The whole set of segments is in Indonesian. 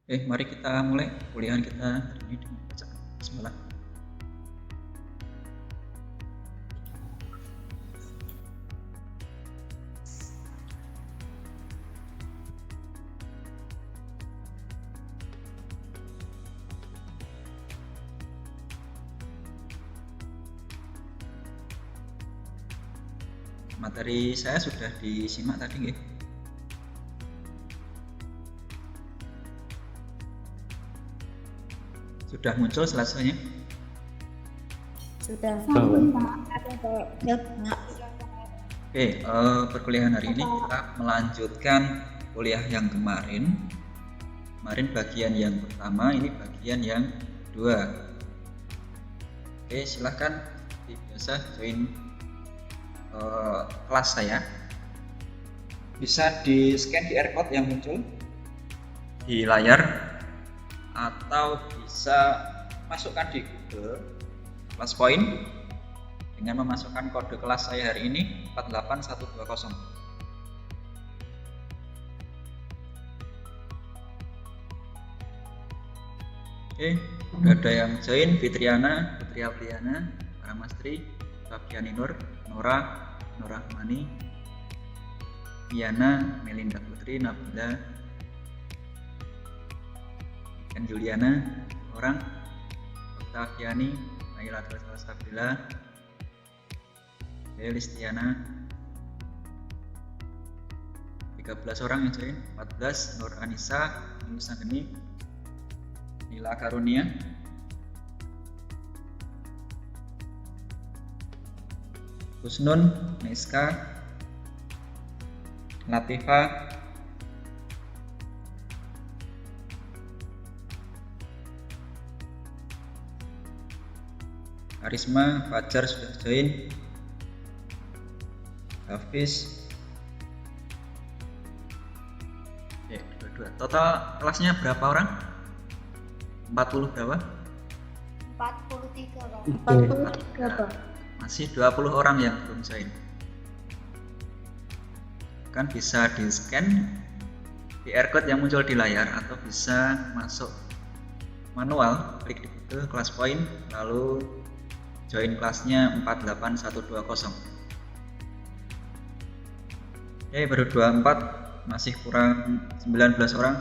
Mari kita mulai kuliahan kita hari ini dengan bacaan Bismillah. Materi saya sudah disimak tadi nggih? Sudah muncul selasanya? Sudah. Perkuliahan hari ini kita melanjutkan kuliah yang kemarin. Kemarin bagian yang pertama, ini bagian yang kedua. Silahkan biasa join kelas saya. Bisa di scan QR code yang muncul di layar, atau bisa masukkan di Google Classpoint dengan memasukkan kode kelas saya hari ini 48120. Udah ada yang join: Fitriana, Putri Apriana, Paramastri, Fabiani Nur, Nora, Rahmani, Diana, Melinda Putri, Nabila, dan Juliana, orang, Octaviani, Naila Sabila, Listiana, 13 orang yang join, 14, Nur Anissa, Nusa Geni, Nila Karunia, Husnun, Neska, Latifa, Karisma, Fajar sudah join, Hafiz. Total kelasnya berapa orang? 40 berapa? 43, Pak. 43, Pak. Masih 20 orang yang belum join. Kan bisa di scan QR code yang muncul di layar, atau bisa masuk manual, klik di Google Classpoint, lalu join kelasnya 48120. Baru 24, masih kurang 19 orang.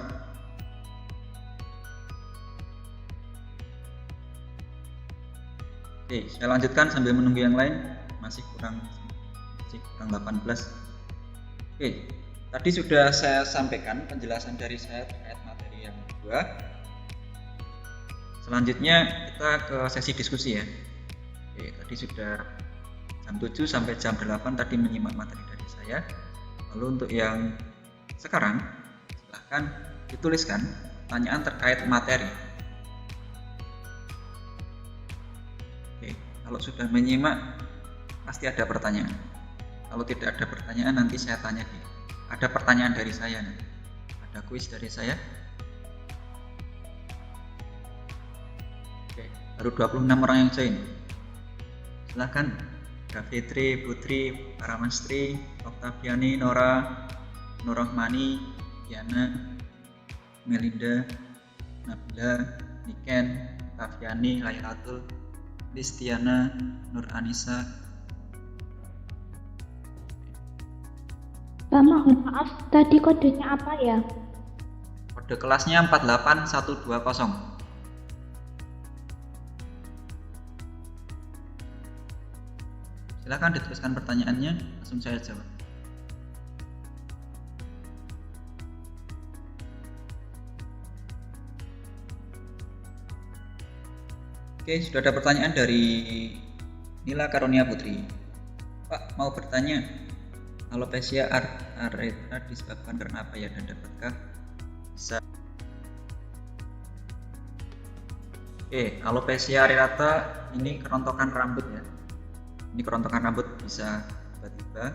Saya lanjutkan sambil menunggu yang lain. Masih kurang 18. Tadi sudah saya sampaikan penjelasan dari saya terkait materi yang kedua. Selanjutnya kita ke sesi diskusi ya. Tadi sudah jam 7 sampai jam 8 tadi menyimak materi dari saya. Lalu untuk yang sekarang, silahkan dituliskan pertanyaan terkait materi. Kalau sudah menyimak, pasti ada pertanyaan. Kalau tidak ada pertanyaan, nanti saya tanya ada pertanyaan dari saya nih. Ada kuis dari saya. Baru 26 orang yang join. Silahkan, Fitri, Putri, Paramastri, Octaviani, Nora, Rahmani, Diana, Melinda, Nabila, Niken, Taviani, Lailatul, Listiana, Nur Anissa. Pak, mohon maaf, tadi kodenya apa ya? Kode kelasnya 48120. Silahkan dituliskan pertanyaannya, langsung saya jawab. Sudah ada pertanyaan dari Nila Karunia Putri. Pak, mau bertanya, alopecia areata disebabkan karena apa ya, dan dapatkah bisa? Alopecia areata ini kerontokan rambut ya. Ini kerontokan rambut bisa tiba-tiba,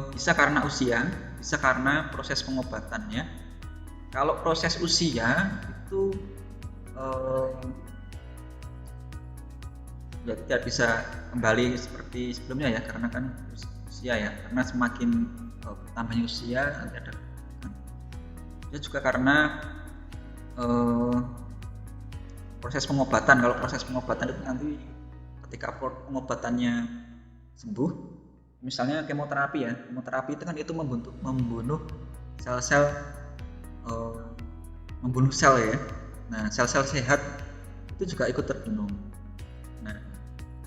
bisa karena usia, bisa karena proses pengobatannya. Kalau proses usia itu ya tidak bisa kembali seperti sebelumnya ya, karena kan usia ya, karena semakin bertambahnya usia nanti ada Bisa juga karena proses pengobatan. Kalau proses pengobatan itu nanti ketika pengobatannya sembuh, misalnya kemoterapi ya, kemoterapi itu kan itu membunuh sel-sel membunuh sel ya. Nah, sel-sel sehat itu juga ikut terbunuh. Nah,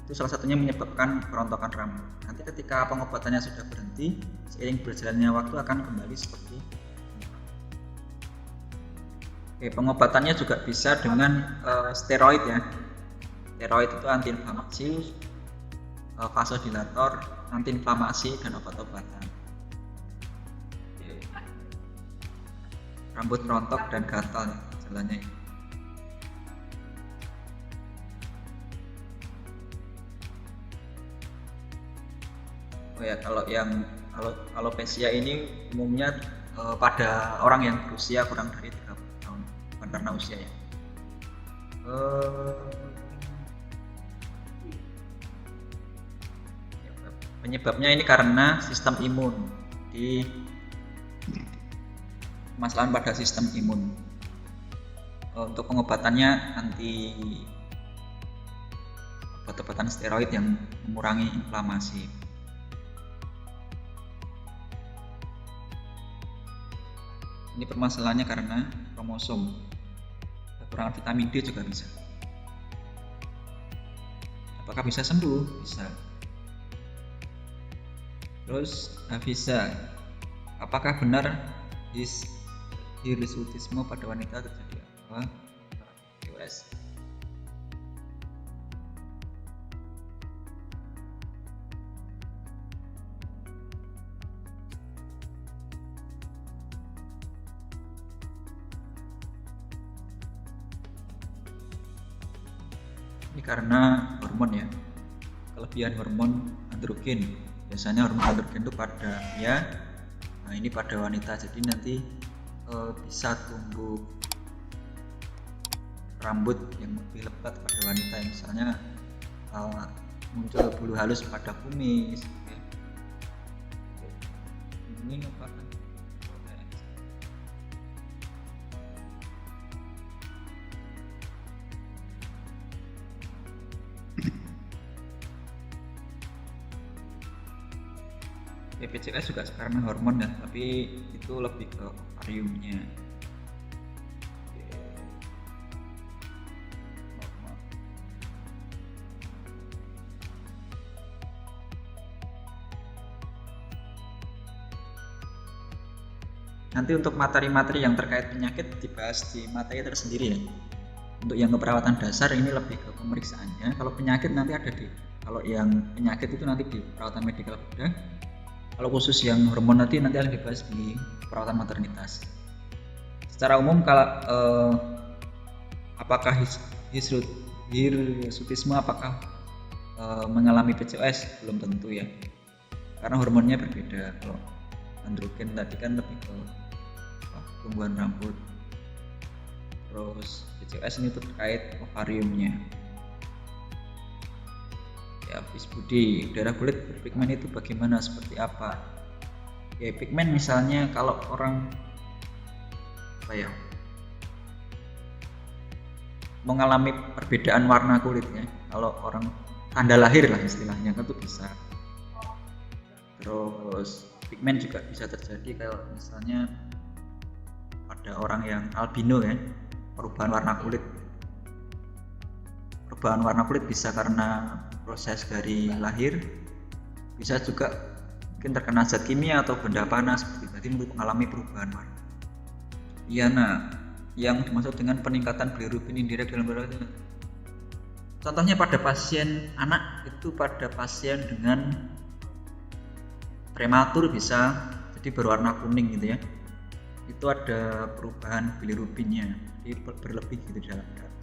itu salah satunya menyebabkan kerontokan rambut. Nanti ketika pengobatannya sudah berhenti, seiring berjalannya waktu akan kembali seperti ini. Oke, pengobatannya juga bisa dengan steroid ya. Steroid itu antiinflamasi, vasodilator, antiinflamasi, dan obat-obatan. Rambut rontok dan gatal jalannya. Oh ya, kalau yang alopecia ini umumnya pada orang yang berusia kurang dari 30 tahun, bukan karena usia ya. Penyebabnya ini karena sistem imun, di permasalahan pada sistem imun. Untuk pengobatannya anti obat-obatan steroid yang mengurangi inflamasi. Ini permasalahannya karena kromosom. Kekurangan vitamin D juga bisa. Apakah bisa sembuh? Bisa. Terus bisa. Apakah benar hirsutisme pada wanita terjadi apa? PCOS. Ini karena hormon ya, kelebihan hormon androgen. Biasanya hormon androgen itu pada pria, nah ini pada wanita. Jadi nanti bisa tumbuh rambut yang lebih lebat pada wanita, misalnya muncul bulu halus pada kumis. Ini apa kan? PCOS juga karena hormon ya, tapi itu lebih ke ovariumnya. Nanti untuk materi-materi yang terkait penyakit dibahas di materi tersendiri ya. Untuk yang keperawatan dasar ini lebih ke pemeriksaannya. Kalau penyakit nanti ada kalau yang penyakit itu nanti di perawatan medikal bedah. Kalau khusus yang hormon nanti akan dibahas di perawatan maternitas. Secara umum kalau apakah hirsutisme apakah mengalami PCOS, belum tentu ya, karena hormonnya berbeda. Kalau androgen tadi kan lebih ke tumbuhan rambut, terus PCOS ini terkait ovariumnya. Ya, Fis Budi, darah kulit berpigmen itu bagaimana, seperti apa? Ya, pigmen misalnya kalau orang mengalami perbedaan warna kulitnya, kalau orang tanda lahir lah istilahnya, kan itu bisa. Terus pigmen juga bisa terjadi kalau misalnya pada orang yang albino ya, perubahan warna kulit. Perubahan warna kulit bisa karena proses dari lahir, bisa juga mungkin terkena zat kimia atau benda panas, berarti mengalami perubahan warna. Iya, nah yang dimaksud dengan peningkatan bilirubin indirect dalam darah itu contohnya pada pasien anak, itu pada pasien dengan prematur bisa jadi berwarna kuning gitu ya, itu ada perubahan bilirubinnya, jadi berlebih gitu dalam darah,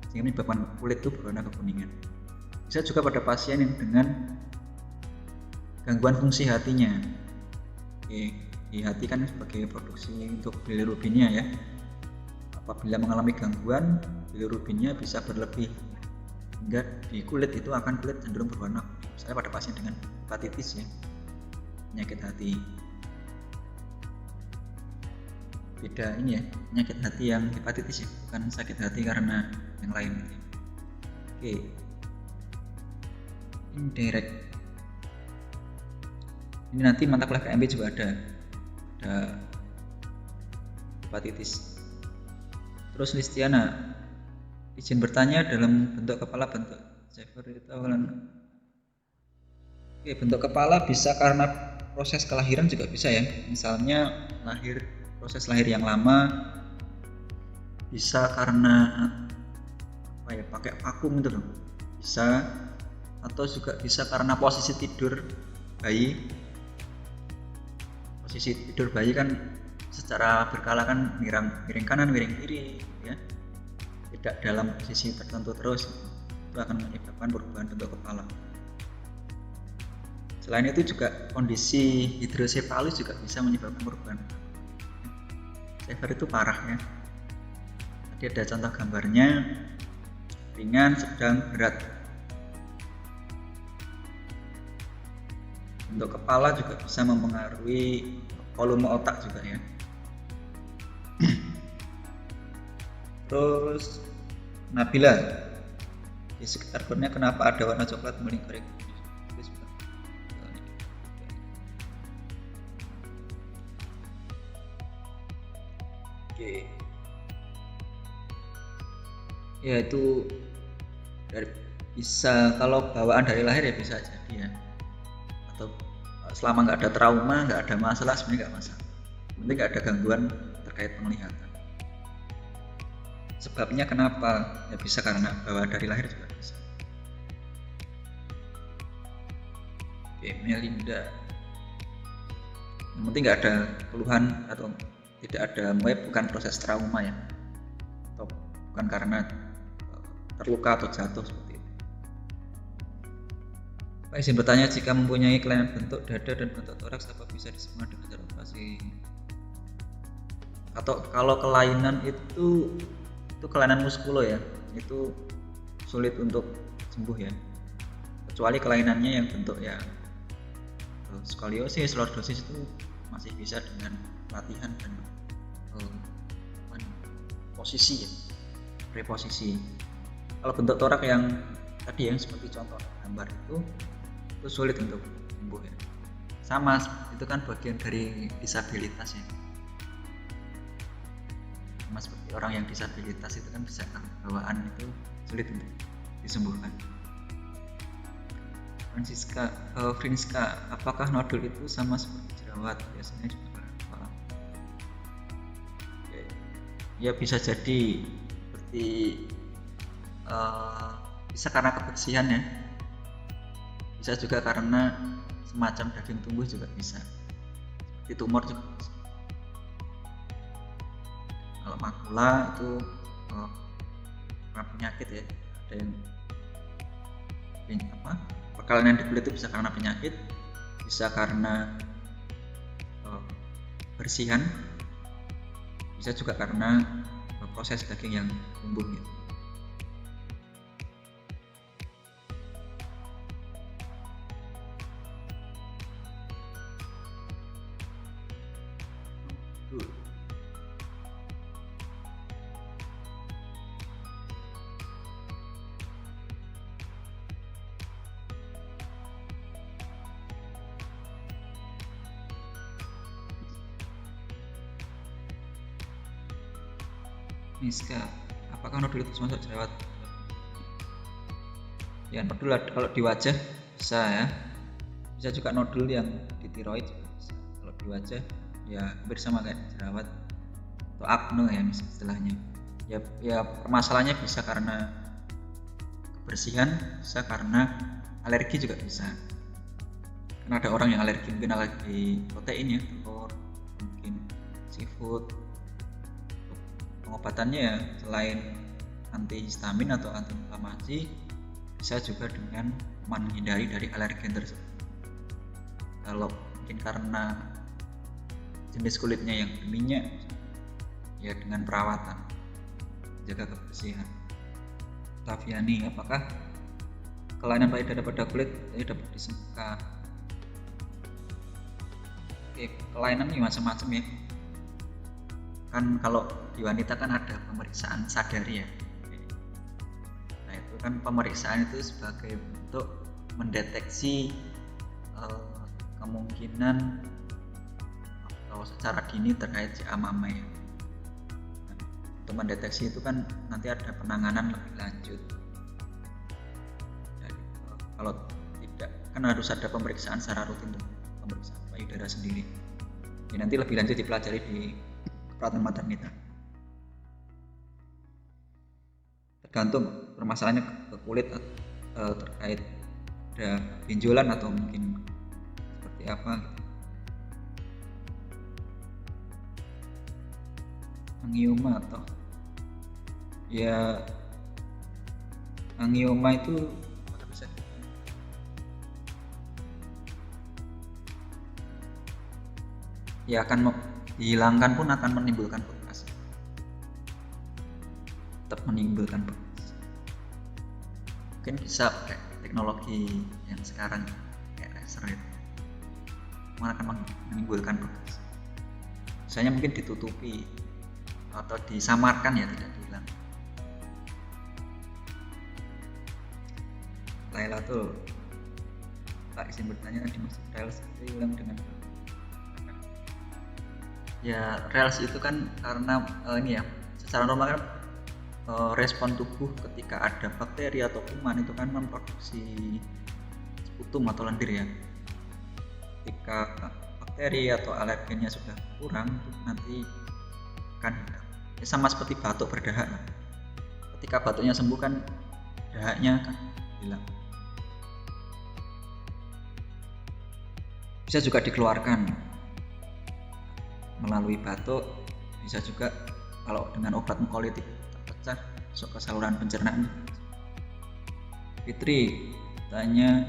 sehingga menyebabkan kulit itu berwarna kekuningan. Bisa juga pada pasien yang dengan gangguan fungsi hatinya. Di hati kan sebagai produksi untuk bilirubinnya ya. Apabila mengalami gangguan, bilirubinnya bisa berlebih hingga di kulit itu akan kulit cenderung berwarna kuning. Misalnya pada pasien dengan hepatitis ya, penyakit hati. beda ini ya, penyakit hati yang hepatitis ya, bukan sakit hati karena yang lain gitu ya. Oke, indirect ini nanti mata kuliah KMB juga ada hepatitis. Terus Listiana, izin bertanya dalam bentuk kepala bentuk awalan. Oke, bentuk kepala bisa karena proses kelahiran juga bisa ya, misalnya proses lahir yang lama, bisa karena apa ya, pakai vakum gitu loh, bisa, atau juga bisa karena posisi tidur bayi. Posisi tidur bayi kan secara berkala kan miring kanan, miring kiri ya, tidak dalam posisi tertentu terus, itu akan menyebabkan perubahan bentuk kepala. Selain itu juga kondisi hidrosefalus juga bisa menyebabkan perubahan. Sever itu parah ya. Tadi ada contoh gambarnya, ringan, sedang, berat. Bentuk kepala juga bisa mempengaruhi volume otak juga ya. Terus Nabila, di sekitar perutnya kenapa ada warna coklat melingkari? Oke. Ya itu bisa, kalau bawaan dari lahir ya bisa jadi ya, atau selama nggak ada trauma, nggak ada masalah, sebenarnya nggak masalah, penting nggak ada gangguan terkait penglihatan. Sebabnya kenapa? Ya bisa karena bawaan dari lahir juga bisa. Oke, Melinda, yang penting nggak ada keluhan atau tidak ada bukan proses trauma ya, atau bukan karena terluka atau jatuh seperti itu. Pak izin bertanya, jika mempunyai kelainan bentuk dada dan bentuk toraks, apa bisa disembuhkan dengan cara operasi? Atau kalau kelainan itu kelainan muskulo ya, itu sulit untuk sembuh ya, kecuali kelainannya yang bentuk ya skoliosis, lordosis, itu masih bisa dengan latihan dan posisi ya, reposisi. Kalau bentuk torak yang tadi yang seperti contoh gambar itu sulit untuk sembuh ya. Sama, itu kan bagian dari disabilitas ya. Sama seperti orang yang disabilitas itu kan bisa bawaan itu sulit untuk disembuhkan. Francisca, apakah nodul itu sama seperti jerawat? Biasanya juga apa? Ya bisa jadi seperti bisa karena kebersihan ya, bisa juga karena semacam daging tumbuh juga bisa, seperti tumor juga bisa. Kalau makula itu karena penyakit ya, ada yang perkawinan di kulit itu bisa karena penyakit, bisa karena bersihan, bisa juga karena proses daging yang tumbuh gitu. Miska, apakah nodul itu termasuk jerawat? Ya, nodul kalau di wajah bisa ya, bisa juga nodul yang di tiroid juga bisa. Kalau di wajah ya hampir sama kayak jerawat atau akne ya istilahnya. Ya permasalahannya bisa karena kebersihan, bisa karena alergi juga bisa. Karena ada orang yang alergi, mungkin alergi protein ya, telur, mungkin seafood. Pengobatannya ya selain antihistamin atau antiinflamasi, bisa juga dengan menghindari dari alergen tersebut. Kalau mungkin karena jenis kulitnya yang berminyak, ya dengan perawatan, jaga kebersihan. Taviani, apakah kelainan pada kulit dapat disembuhkan? Oke, kelainan ini macam-macam ya. kan kalau di wanita kan ada pemeriksaan sadari ya. Nah itu kan pemeriksaan itu sebagai bentuk mendeteksi kemungkinan atau secara dini terkait si mama ya. Nah, untuk mendeteksi itu kan nanti ada penanganan lebih lanjut. Jadi, kalau tidak kan harus ada pemeriksaan secara rutin tuh, pemeriksaan payudara sendiri. Ini nanti lebih lanjut dipelajari di perawatan maternita. Tergantung permasalahannya ke kulit terkait ada benjolan atau mungkin seperti apa gitu. Angioma atau ya angioma itu bisa ya akan dihilangkan pun akan menimbulkan bekas, tetap menimbulkan bekas. Mungkin bisa pakai teknologi yang sekarang kayak laser itu akan menimbulkan bekas. Misalnya mungkin ditutupi atau disamarkan ya, tidak dihilang. Laila tuh Pak izin bertanya tadi maksud reels itu hilang dengan ya reels itu kan karena ini ya secara normal kan respon tubuh ketika ada bakteri atau kuman itu kan memproduksi sputum atau lendir ya. Ketika bakteri atau alergennya sudah kurang nanti akan hilang ya, sama seperti batuk berdahak. Ketika batuknya sembuh kan dahaknya akan hilang. Bisa juga dikeluarkan melalui batuk, bisa juga kalau dengan obat mukolitik terpecah masuk ke saluran pencernaan. Fitri tanya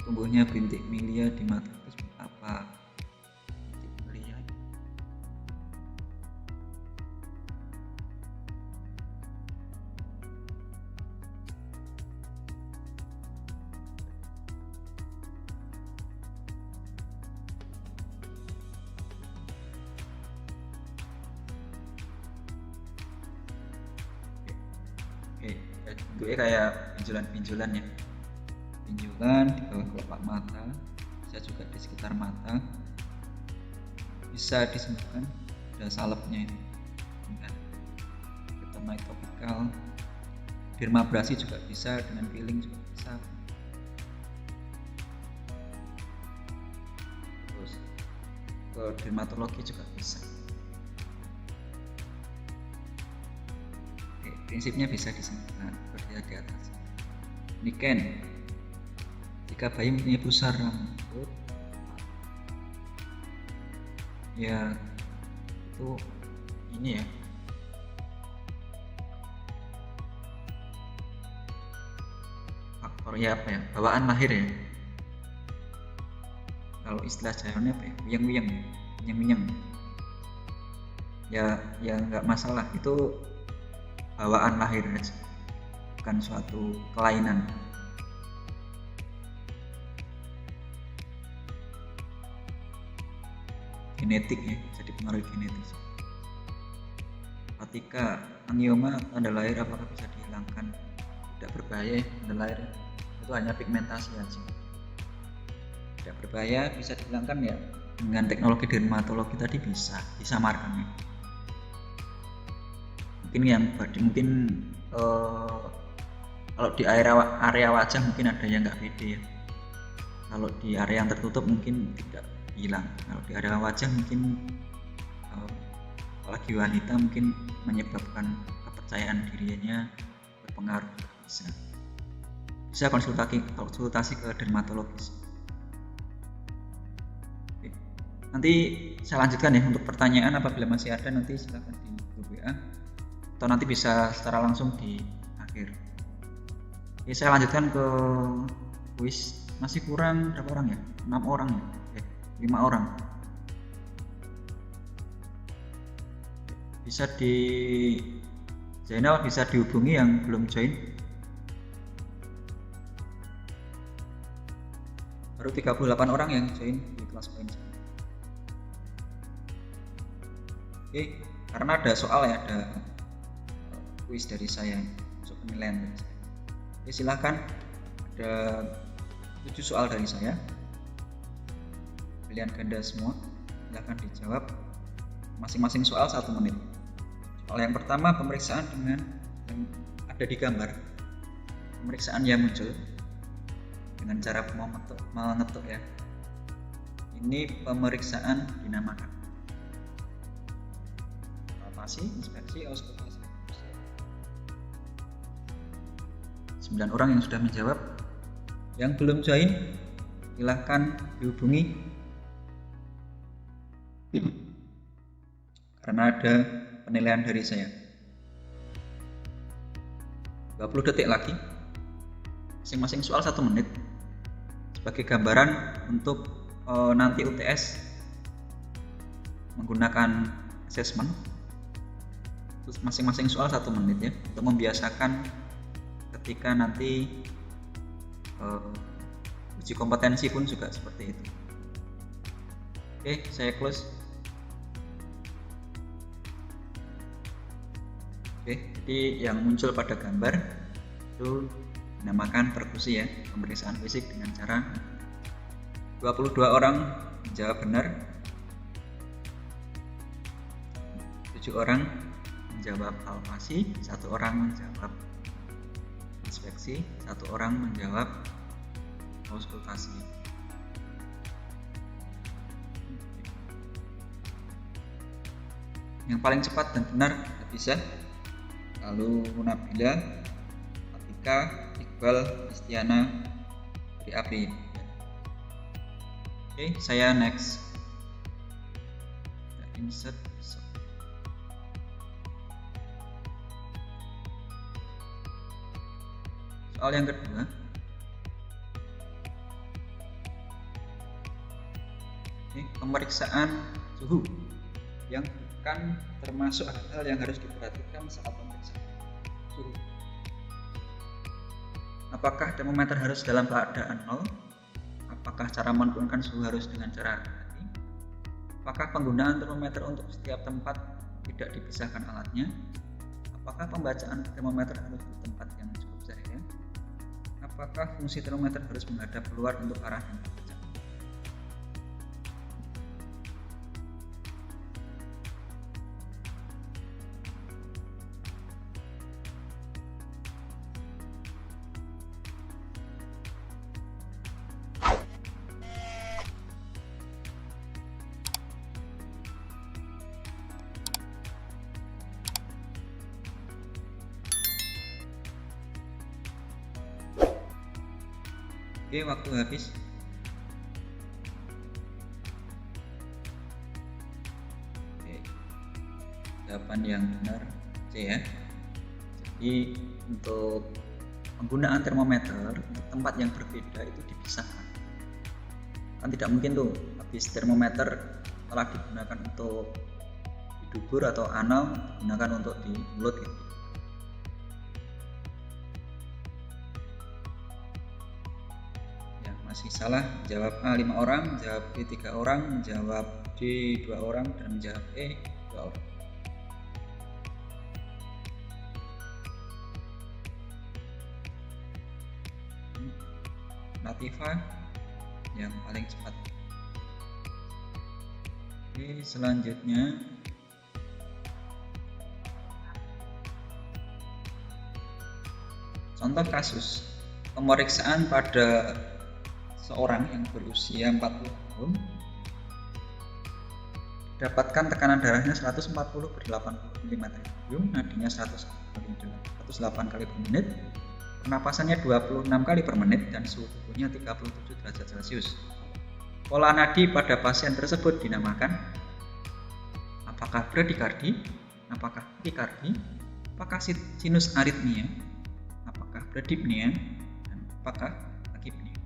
tumbuhnya bintik milia di mata itu apa? Bintik milia bentuknya kayak pinjulan-pinjulan ya, pinjulan di bawah kelopak mata, bisa juga di sekitar mata, bisa disembuhkan, ada salepnya ini ketomai topikal, dermabrasi juga bisa, dengan peeling juga bisa, terus ke dermatologi juga bisa. Prinsipnya bisa disembuhkan seperti di atas. Niken, jika bayi mempunyai pusar rambut, ya itu ini ya, faktornya apa ya? Bawaan lahir ya. Kalau istilah Jawanya apa ya? Wiyang-wiyang. Ya nggak masalah, itu bawaan lahir aja, bukan suatu kelainan. Genetik ya, jadi pengaruh genetis. Ketika angioma tanda lahir apakah bisa dihilangkan? Tidak berbahaya ya, tanda lahir itu hanya pigmentasi aja, tidak berbahaya, bisa dihilangkan ya dengan teknologi dermatologi tadi, bisa disamarkan ya. Mungkin kalau di area wajah mungkin ada yang nggak pede ya. Kalau di area yang tertutup mungkin tidak hilang. Kalau di area wajah mungkin apalagi wanita mungkin menyebabkan kepercayaan dirinya berpengaruh, bisa konsultasi ke dermatologis. Oke. Nanti saya lanjutkan ya untuk pertanyaan, apabila masih ada nanti silakan di grup WA atau nanti bisa secara langsung di akhir. Oke, saya lanjutkan ke kuis. Masih kurang berapa orang ya? 6 orang ya? 5 orang. Bisa di Zainal bisa dihubungi yang belum join. Baru 38 orang yang join di kelas poin. Oke, karena ada soal ya, ada kuis dari saya untuk penilaian dari saya. Oke, silahkan, ada 7 soal dari saya, pilihan ganda semua, silahkan dijawab masing-masing soal 1 menit. Soal yang pertama, pemeriksaan dengan yang ada di gambar, pemeriksaan yang muncul dengan cara mengetuk ya, ini pemeriksaan dinamakan palpasi, inspeksi, auskultasi. 9 orang yang sudah menjawab. Yang belum join, silahkan dihubungi karena ada penilaian dari saya. 20 detik lagi, masing-masing soal 1 menit, sebagai gambaran untuk nanti UTS menggunakan assessment. Terus masing-masing soal 1 menit ya, untuk membiasakan ketika nanti uji kompetensi pun juga seperti itu. Oke, saya close. Oke, jadi yang muncul pada gambar itu dinamakan perkusi ya, pemeriksaan fisik dengan cara 22 orang menjawab benar, 7 orang menjawab palpasi, 1 orang menjawab inspeksi, 1 orang menjawab auskultasi. Yang paling cepat dan benar Nafisa, lalu Nabila, Atika, Iqbal, Istiana, Apri. Oke, saya next. Insert. Soal yang kedua, pemeriksaan suhu yang bukan termasuk hal-hal yang harus diperhatikan saat pemeriksaan suhu. Apakah termometer harus dalam keadaan 0? Apakah cara menurunkan suhu harus dengan cara hati? Apakah penggunaan termometer untuk setiap tempat tidak dipisahkan alatnya? Apakah pembacaan termometer harus di tempat yang cukup cahaya? Apakah fungsi termometer harus menghadap keluar untuk arah yang terpecah? Oke, waktu habis. Oke, jawaban yang benar C ya. Jadi untuk penggunaan termometer untuk tempat yang berbeda itu dipisahkan. Kan tidak mungkin tuh habis termometer telah digunakan untuk di dubur atau anal digunakan untuk di mulut gitu. Masih salah, jawab A 5 orang, jawab B 3 orang, jawab D 2 orang, dan jawab E 2 orang. Latifa yang paling cepat. Oke, selanjutnya contoh kasus pemeriksaan pada seorang yang berusia 40 tahun, dapatkan tekanan darahnya 140/80 mm, nadinya 108 kali per menit, pernapasannya 26 kali per menit, dan suhu tubuhnya 37 derajat Celcius. Pola nadi pada pasien tersebut dinamakan apakah bradikardi, apakah takikardi, apakah sinus aritmia, apakah bradypnea, dan apakah takipnea.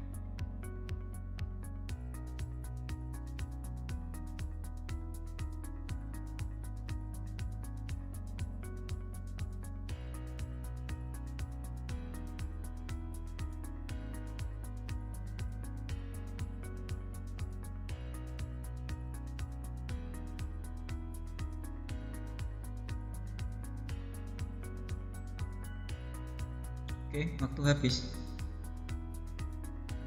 Oke, waktu habis.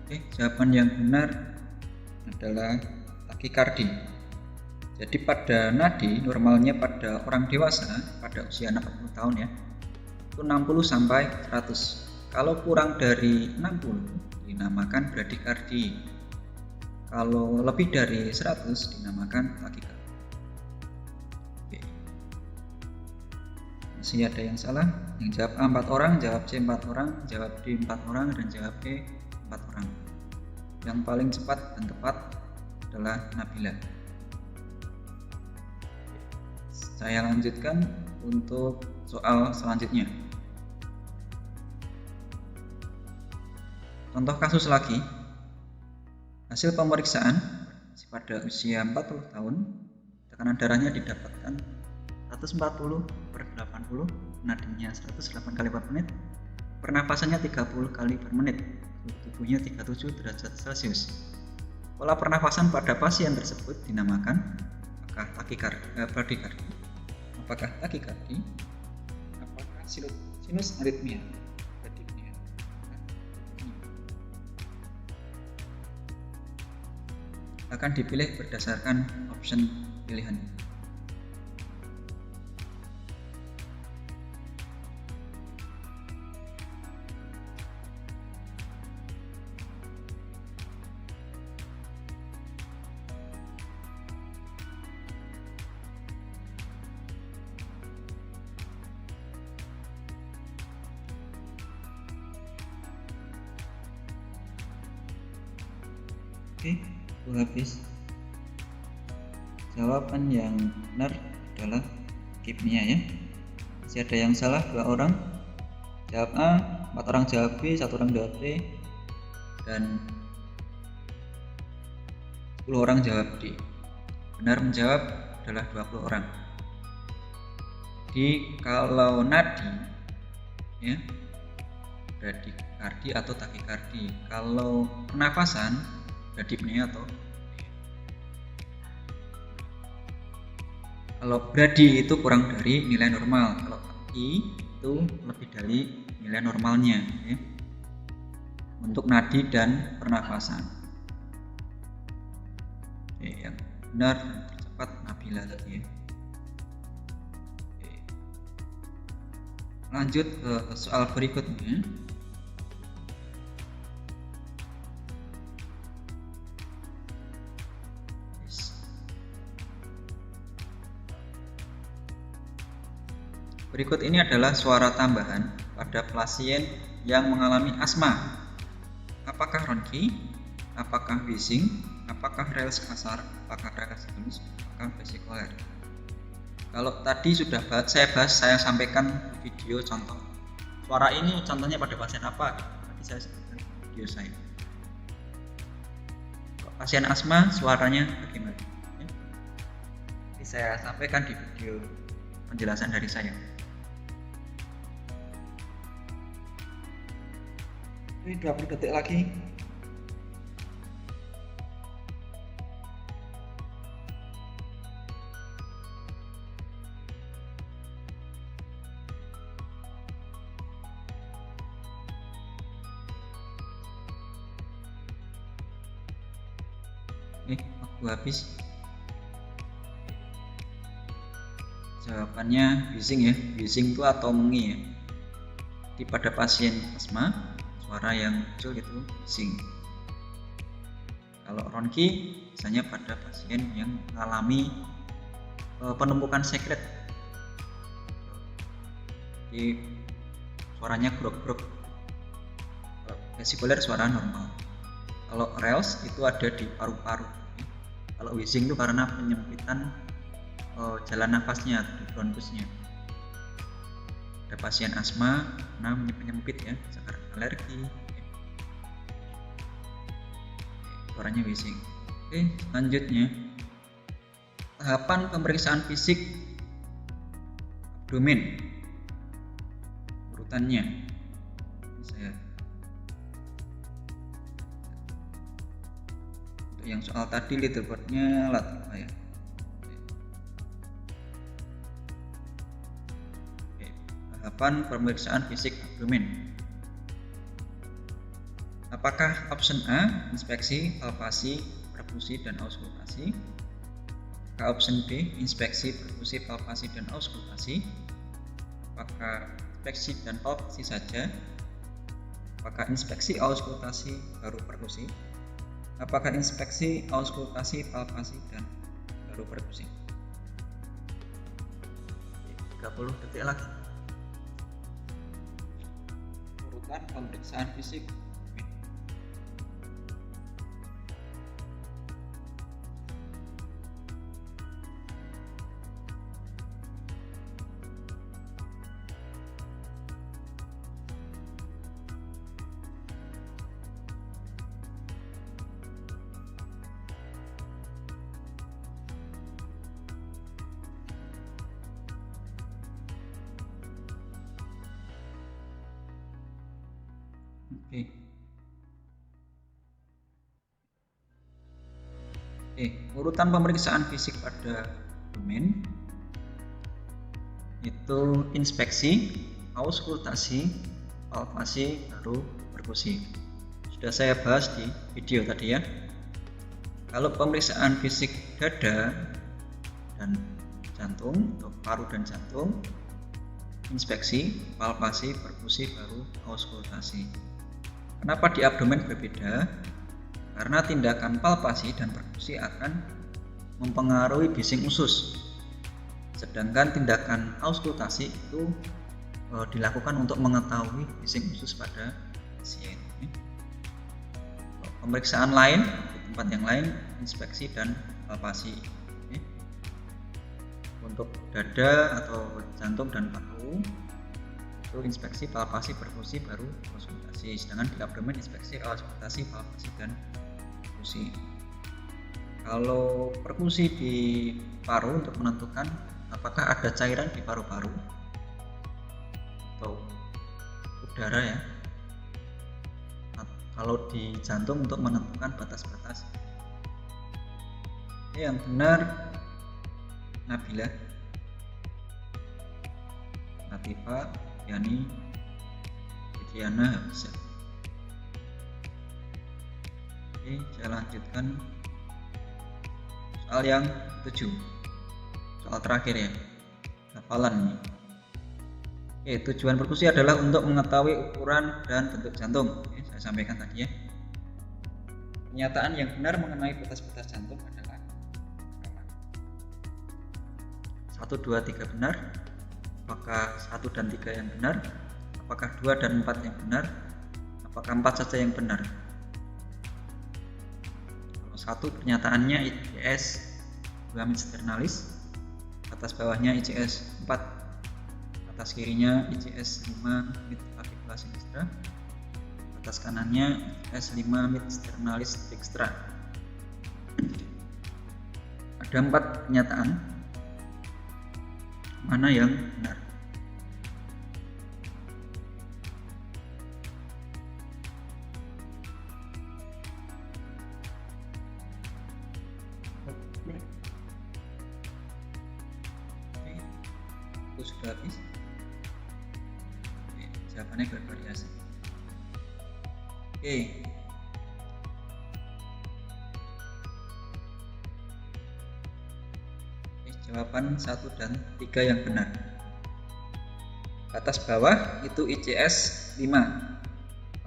Oke, jawaban yang benar adalah takikardi. Jadi pada nadi normalnya pada orang dewasa pada usia 60 tahun ya, itu 60 sampai 100. Kalau kurang dari 60 dinamakan bradikardi. Kalau lebih dari 100 dinamakan takikardi. Masih ada yang salah? Yang jawab A 4 orang, jawab C 4 orang, jawab D 4 orang, dan jawab E 4 orang. Yang paling cepat dan tepat adalah Nabila. Saya lanjutkan untuk soal selanjutnya. Contoh kasus lagi. Hasil pemeriksaan pada usia 40 tahun, tekanan darahnya didapatkan 140/80, nadinya 108 kali per menit, pernapasannya 30 kali per menit, tubuhnya 37 derajat Celcius. Pola pernapasan pada pasien tersebut dinamakan apakah bradikardi, apakah takikardi, apakah sinus aritmia. Akan dipilih berdasarkan option pilihan. Oke, habis. Jawaban yang benar adalah kimia ya. Masih ada yang salah 2 orang. Jawab A, 4 orang jawab B, 1 orang jawab C, dan 10 orang jawab D. Benar menjawab adalah 20 orang. Jadi kalau nadi ya, bradikardi atau takikardi. Kalau pernafasan bradipnea atau kalau bradi itu kurang dari nilai normal, kalau taki itu lebih dari nilai normalnya ya, untuk nadi dan pernafasan. Oke, yang benar dan tercepat Nabila tadi ya. Oke. Lanjut ke soal berikutnya. Berikut ini adalah suara tambahan pada pasien yang mengalami asma. Apakah ronki? Apakah wheezing? Apakah rels kasar? Apakah rels halus? Apakah vesikuler? Kalau tadi sudah saya sampaikan video contoh. Suara ini contohnya pada pasien apa? Tadi saya sampaikan video saya. Pasien asma suaranya bagaimana? Ini saya sampaikan di video penjelasan dari saya. Ini 20 detik lagi. Waktu habis. Jawabannya wheezing ya. Wheezing itu atau mengi ya. Di pada pasien asma suara yang muncul itu wheezing. Kalau ronki biasanya pada pasien yang mengalami penumpukan sekret, jadi suaranya grok-grok. Vesikuler suara normal. Kalau rels itu ada di paru-paru. Kalau wheezing itu karena penyempitan jalan nafasnya atau di bronkusnya. Ada pasien asma namanya penyempit ya, sekarang alergi, suaranya wheezing. Oke, selanjutnya tahapan pemeriksaan fisik abdomen, urutannya saya untuk yang soal tadi leaderboardnya Latifa ya. Tahapan pemeriksaan fisik abdomen. Apakah option A, inspeksi, palpasi, perfusi, dan auskultasi? Apakah option B, inspeksi, perfusi, palpasi, dan auskultasi? Apakah inspeksi dan palpasi saja? Apakah inspeksi, auskultasi, baru perfusi? Apakah inspeksi, auskultasi, palpasi, dan baru perfusi? 30 detik lagi. Urutan pemeriksaan fisik. Urutan pemeriksaan fisik pada abdomen itu inspeksi, auskultasi, palpasi, baru perfusi. Sudah saya bahas di video tadi ya. Kalau pemeriksaan fisik dada dan jantung, atau paru dan jantung, inspeksi, palpasi, perfusi, baru auskultasi. Kenapa di abdomen berbeda? Karena tindakan palpasi dan perfusi akan mempengaruhi bising usus, sedangkan tindakan auskultasi itu dilakukan untuk mengetahui bising usus pada pasien. Pemeriksaan lain di tempat yang lain, inspeksi dan palpasi. Untuk dada atau jantung dan paru itu inspeksi, palpasi, perfusi, baru auskultasi. Sedangkan di abdomen inspeksi, auskultasi, palpasi, dan perfusi. Kalau perfusi di paru untuk menentukan apakah ada cairan di paru-paru atau udara ya. Kalau di jantung untuk menentukan batas-batas. Yang benar Nabila, Latifa, Yani, Diana, Habisa. Oke, saya lanjutkan soal yang 7, soal terakhir ya, hafalan ini. Tujuan perfusi adalah untuk mengetahui ukuran dan bentuk jantung. Saya sampaikan tadi ya. Pernyataan yang benar mengenai batas-batas jantung adalah 1, 2, 3 benar. Apakah 1 dan 3 yang benar? Apakah 2 dan 4 yang benar? Apakah 4 saja yang benar? Satu, pernyataannya ICS 2 mid sternalis, atas bawahnya ICS 4, atas kirinya ICS 5 mid clavicula sinistra, atas kanannya ICS 5 mid sternalis dextra. Ada 4 pernyataan, mana yang benar? Sudah habis. Jawabannya bervariasi. Jawaban 1 dan 3 yang benar. Atas bawah itu ICS 5.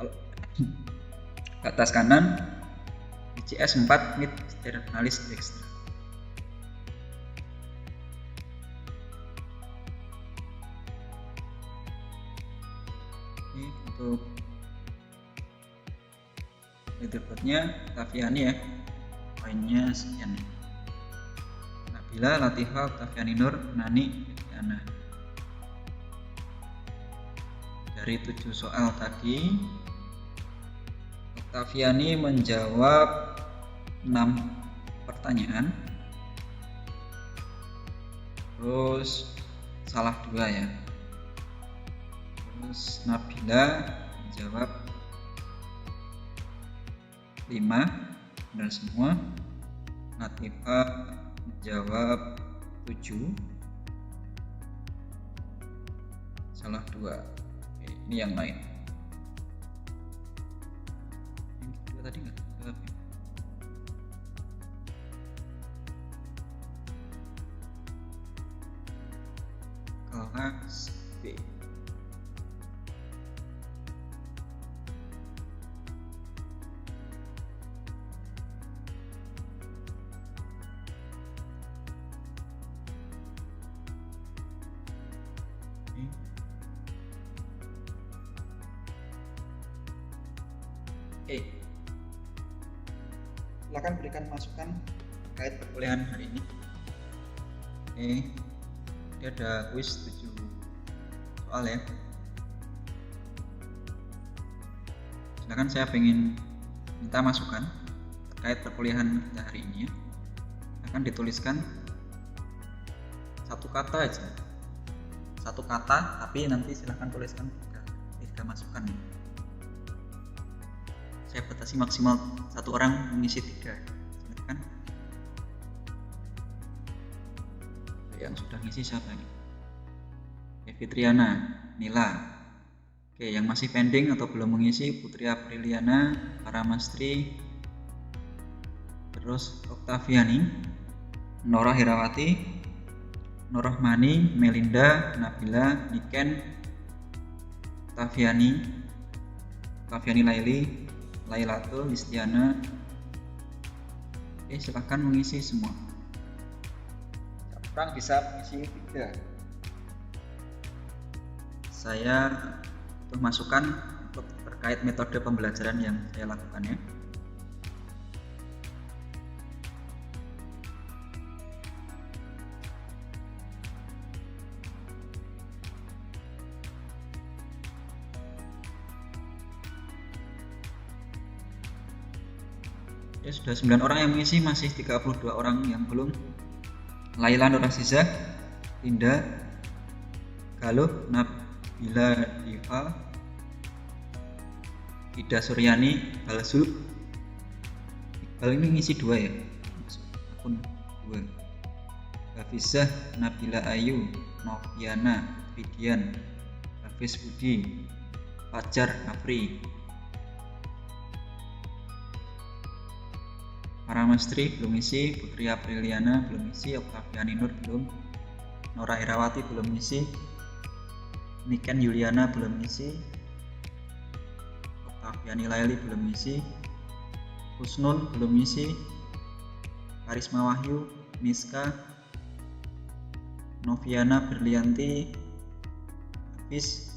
Atas kanan ICS 4 mid sternalis dextra. Untuk leaderboardnya Tafiani ya, poinnya sekian. Nabila, Latifa, Tafiani Nur, Nani, Diana. Dari 7 soal tadi, Tafiani menjawab 6 pertanyaan, terus salah 2 ya. Terus Nabila menjawab 5, benar semua. Latifa menjawab 7, salah 2. Ini yang lain. kelas B. Oke, silakan berikan masukan terkait perkuliahan hari ini. Oke, ini ada kuis 7 soal ya. Silakan, saya pengen minta masukan terkait perkuliahan kita hari ini ya. Akan dituliskan satu kata aja, satu kata, tapi nanti silahkan tuliskan tiga masukan ya. Saya batasi maksimal satu orang mengisi 3. Silakan. Yang sudah ngisi siapa ini? Fitriana, Nila. Oke, yang masih pending atau belum mengisi Putri Apriliana, Paramastri, terus Oktaviani, Nora Herawati, Norohmani, Melinda, Nabila, Niken, Oktaviani Laili, Lailatul, Listiana. Oke, silahkan mengisi semua. Orang bisa mengisi 3. Saya butuh masukan untuk terkait metode pembelajaran yang saya lakukan ya. Ya, sudah 9 orang yang mengisi, masih 32 orang yang belum. Laila Nurasiza, Linda, Galuh, Nabila Diva, Ida Suryani, Balsul. Iqbal ini ngisi 2 ya, akun 2. Hafizah, Nabila Ayu, Noviana, Vidian, Hafiz Budi, Fajar, Afri. Paramastri belum isi, Putri Apriliana belum isi, Oktaviani Nur belum, Nora Herawati belum isi, Niken Yuliana belum isi, Oktaviani Laili belum isi, Husnul belum isi, Karisma Wahyu, Miska, Noviana Berlianti, Hafiz,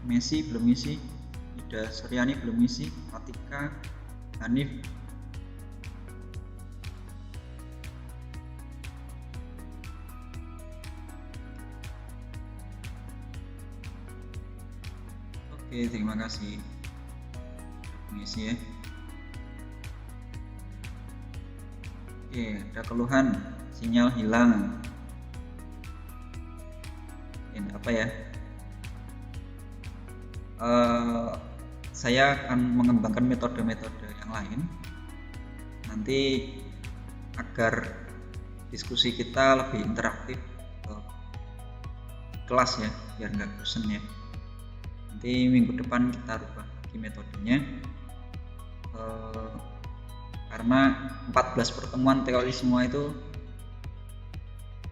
Messi belum isi, Ida Suryani belum isi, Fatika, Hanif, oke, terima kasih mengisi ya. Oke, ada keluhan sinyal hilang. Ini apa ya? Saya akan mengembangkan metode-metode yang lain nanti agar diskusi kita lebih interaktif kelas ya, biar nggak bosan ya. Nanti minggu depan kita rubah lagi metodenya, karena 14 pertemuan teori semua itu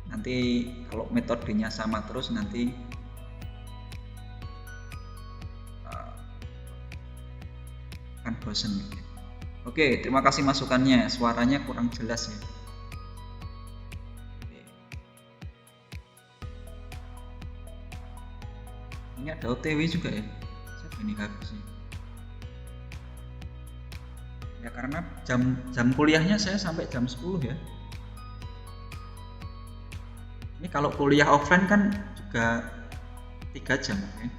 nanti kalau metodenya sama terus nanti akan bosan gitu. Oke, terima kasih masukannya. Suaranya kurang jelas ya. Oke. Ini ada OTW juga ya. Siapa ini habisnya? Ya karena jam kuliahnya saya sampai jam 10 ya. Ini kalau kuliah offline kan juga 3 jam ya.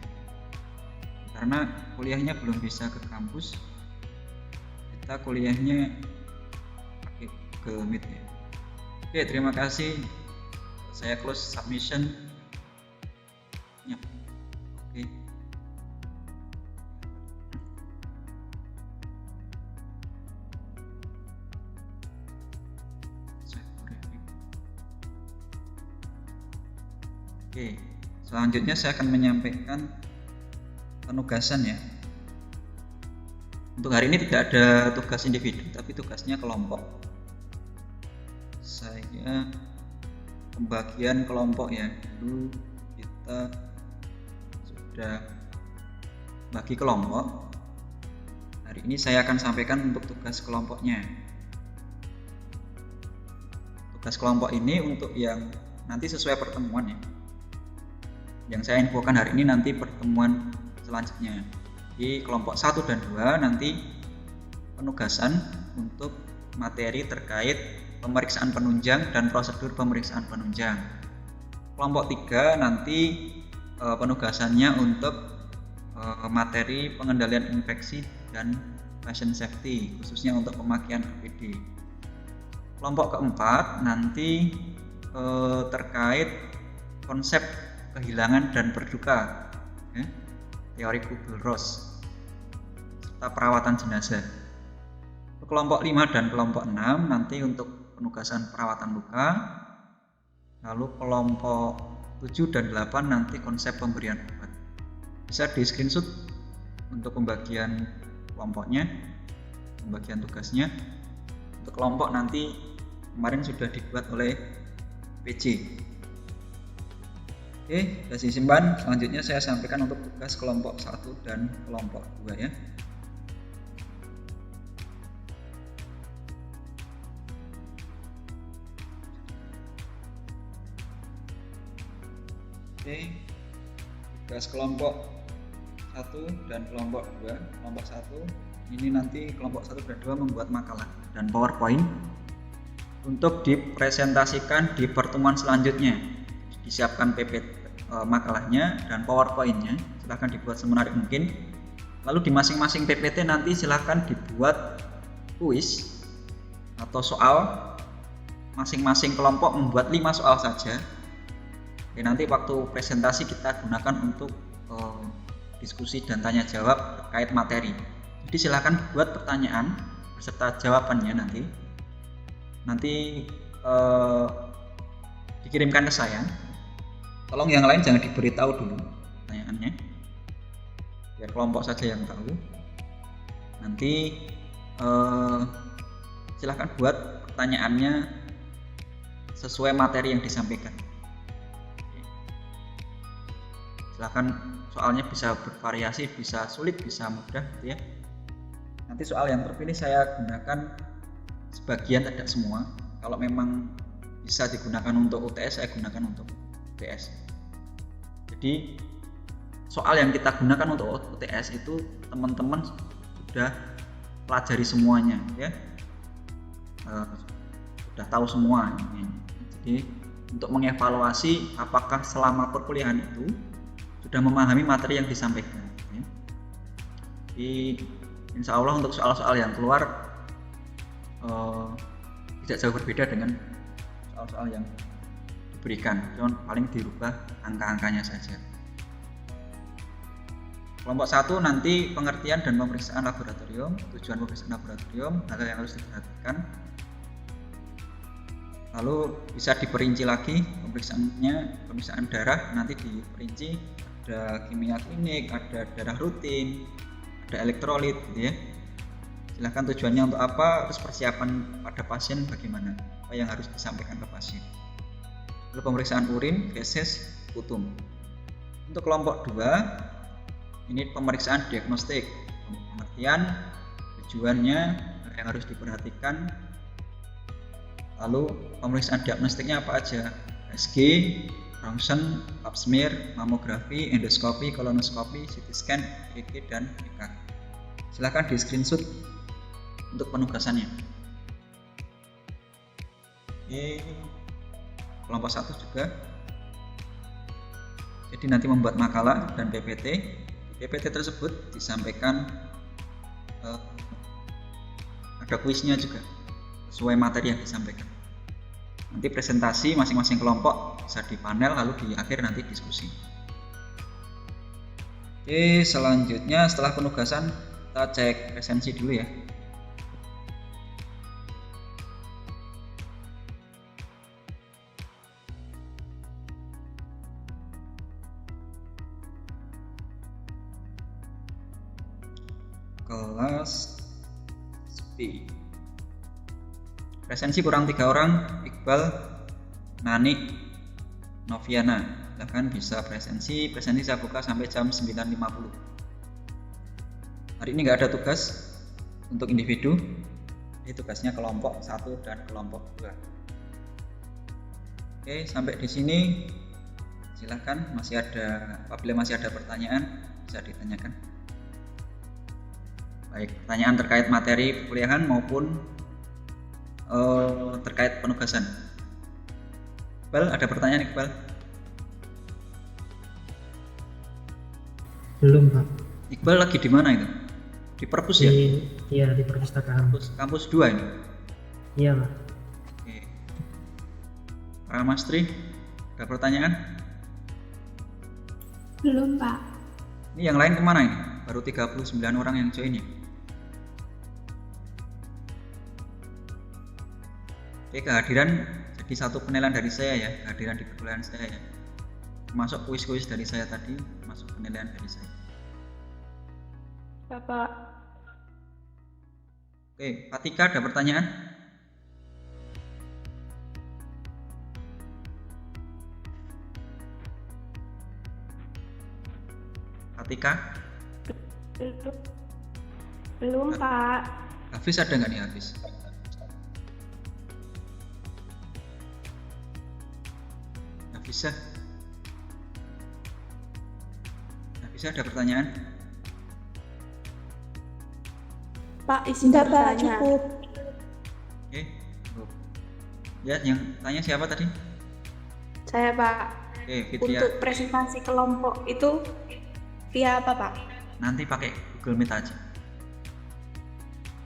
Karena kuliahnya belum bisa ke kampus, kita kuliahnya pakai Google Meet ya. Oke, terima kasih. Saya close submission ya. Oke. Saya verifikasi. Oke, selanjutnya saya akan menyampaikan penugasan ya. Untuk hari ini tidak ada tugas individu, tapi tugasnya kelompok. Saya pembagian kelompok ya. Dulu kita sudah bagi kelompok. Hari ini saya akan sampaikan untuk tugas kelompoknya. Tugas kelompok ini untuk yang nanti sesuai pertemuan ya. Yang saya infokan hari ini nanti pertemuan selanjutnya. Di kelompok 1 dan 2 nanti penugasan untuk materi terkait pemeriksaan penunjang dan prosedur pemeriksaan penunjang. Kelompok 3 nanti penugasannya untuk materi pengendalian infeksi dan patient safety, khususnya untuk pemakaian APD. Kelompok keempat nanti terkait konsep kehilangan dan berduka, teori Kubler-Ross, serta perawatan jenazah. Kelompok 5 dan kelompok 6 nanti untuk penugasan perawatan luka. Lalu kelompok 7 dan 8 nanti konsep pemberian obat. Bisa di screenshot untuk pembagian kelompoknya, pembagian tugasnya. Untuk kelompok nanti kemarin sudah dibuat oleh PJ. Oke, sudah disimpan. Selanjutnya saya sampaikan untuk tugas kelompok 1 dan kelompok 2 ya. Oke, tugas kelompok 1 dan kelompok 2. Kelompok 1 ini nanti kelompok 1 dan 2 membuat makalah dan PowerPoint untuk dipresentasikan di pertemuan selanjutnya. Disiapkan makalahnya dan PowerPoint-nya, silahkan dibuat semenarik mungkin. Lalu di masing-masing PPT nanti silahkan dibuat kuis atau soal. Masing-masing kelompok membuat 5 soal saja. Nanti waktu presentasi kita gunakan untuk diskusi dan tanya jawab terkait materi. Jadi silahkan buat pertanyaan beserta jawabannya nanti dikirimkan ke saya. Tolong yang lain jangan diberitahu dulu pertanyaannya, biar kelompok saja yang tahu. Nanti silahkan buat pertanyaannya sesuai materi yang disampaikan. Silahkan, soalnya bisa bervariasi, bisa sulit, bisa mudah gitu ya. Nanti soal yang terpilih saya gunakan sebagian, tidak semua. Kalau memang bisa digunakan untuk UTS, saya gunakan untuk UTS. Jadi soal yang kita gunakan untuk UTS itu teman-teman sudah pelajari semuanya ya, sudah tahu semua. Jadi untuk mengevaluasi apakah selama perkuliahan itu sudah memahami materi yang disampaikan ya. Jadi insya Allah untuk soal-soal yang keluar tidak jauh berbeda dengan soal-soal yang diberikan, cuma paling dirubah angka-angkanya saja. Kelompok 1 nanti pengertian dan pemeriksaan laboratorium, tujuan pemeriksaan laboratorium, hal yang harus diperhatikan. Lalu bisa diperinci lagi pemeriksaannya, pemeriksaan darah nanti diperinci, ada kimia klinik, ada darah rutin, ada elektrolit gitu ya. Silahkan tujuannya untuk apa, terus persiapan pada pasien bagaimana, apa yang harus disampaikan ke pasien. Lalu pemeriksaan urin, feses, putum. Untuk kelompok 2 ini pemeriksaan diagnostik, pengertian, tujuannya yang harus diperhatikan. Lalu pemeriksaan diagnostiknya apa aja? USG, Ronsen, pap smear, mamografi, endoskopi, kolonoskopi, CT scan, EKG dan EKG. Silahkan di screenshot untuk penugasannya. Kelompok 1 juga. Jadi nanti membuat makalah dan PPT. Di PPT tersebut disampaikan ada kuisnya juga sesuai materi yang disampaikan. Nanti presentasi masing-masing kelompok bisa di panel, lalu di akhir nanti diskusi. Oke, selanjutnya setelah penugasan kita cek presensi dulu ya. kelas B. Presensi kurang 3 orang, Iqbal, Nani, Noviana. Silahkan bisa presensi saya buka sampai jam 9.50. Hari ini nggak ada tugas untuk individu, ini tugasnya kelompok 1 dan kelompok 2. Oke, sampai di sini silahkan, apabila masih ada pertanyaan bisa ditanyakan. Baik, pertanyaan terkait materi perkuliahan maupun terkait penugasan. Iqbal, ada pertanyaan Iqbal? Belum, Pak. Iqbal lagi di mana itu? Di perpus ya? Iya, di perpustakaan. Kampus 2 ini? Iya, Pak. Oke. Ramastri, ada pertanyaan? Belum, Pak. Ini yang lain kemana ini? Baru 39 orang yang join ya? Oke, kehadiran jadi satu penilaian dari saya ya, kehadiran di perkuliahan saya ya. Termasuk kuis-kuis dari saya tadi, masuk penilaian dari saya. Bapak. Oke, Fatika ada pertanyaan? Fatika? Belum, Pak. Hafiz ada nggak nih Hafiz? Bisa ada pertanyaan? Pak, izin bertanya. Cukup. Oke, ya, yang tanya siapa tadi? Saya, Pak. Oke, Fitria. Untuk presentasi kelompok itu via apa, Pak? Nanti pakai Google Meet aja.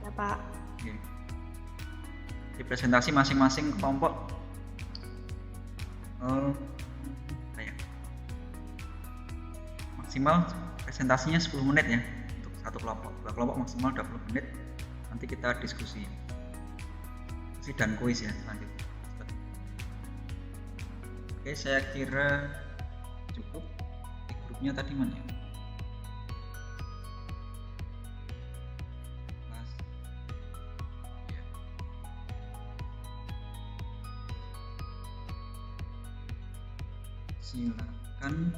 Ya, Pak. Oke. Di presentasi masing-masing kelompok. Maksimal presentasinya 10 menit ya untuk satu kelompok. Dua kelompok maksimal 20 menit. Nanti kita diskusi dan kuis ya selanjutnya. Oke, saya kira cukup. Grupnya tadi mana ya? Silakan.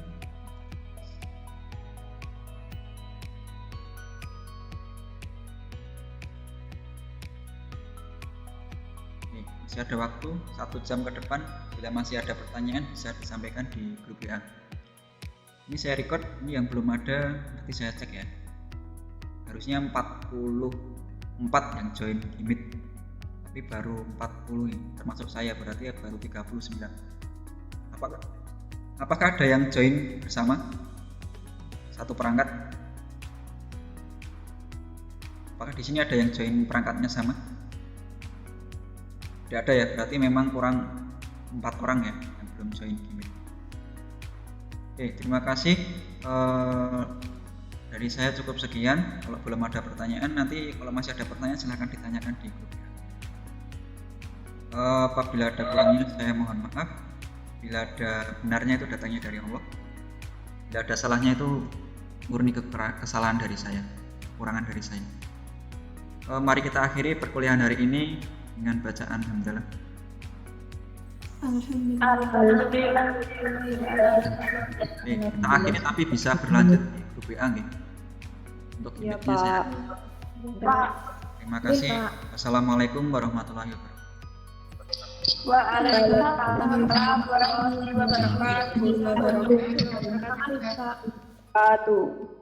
Masih ada waktu 1 jam ke depan. Bila masih ada pertanyaan bisa disampaikan di grup WA. Ini saya record, ini yang belum ada nanti saya cek ya. Harusnya 44 yang join Meet, tapi baru 40 ini, termasuk saya, berarti ya baru 39. Apakah ada yang join bersama satu perangkat? Apakah di sini ada yang join perangkatnya sama? Tidak ada ya, berarti memang kurang 4 orang ya yang belum join Meet. Oke, terima kasih. Dari saya cukup sekian. Kalau belum ada pertanyaan, nanti kalau masih ada pertanyaan silahkan ditanyakan di grup. Apabila ada kurangnya saya mohon maaf. Bila ada benarnya itu datangnya dari Allah. Bila ada salahnya itu murni kesalahan dari saya, kekurangan dari saya. Mari kita akhiri perkuliahan hari ini dengan bacaan hamdalah. Alhamdulillah. Kita akhiri tapi bisa berlanjut di grup WA nih. Untuk Ya, Meet-nya saya. Pak. Terima kasih. Wassalamualaikum warahmatullahi wabarakatuh. Waalaikumsalam warahmatullahi wabarakatuh.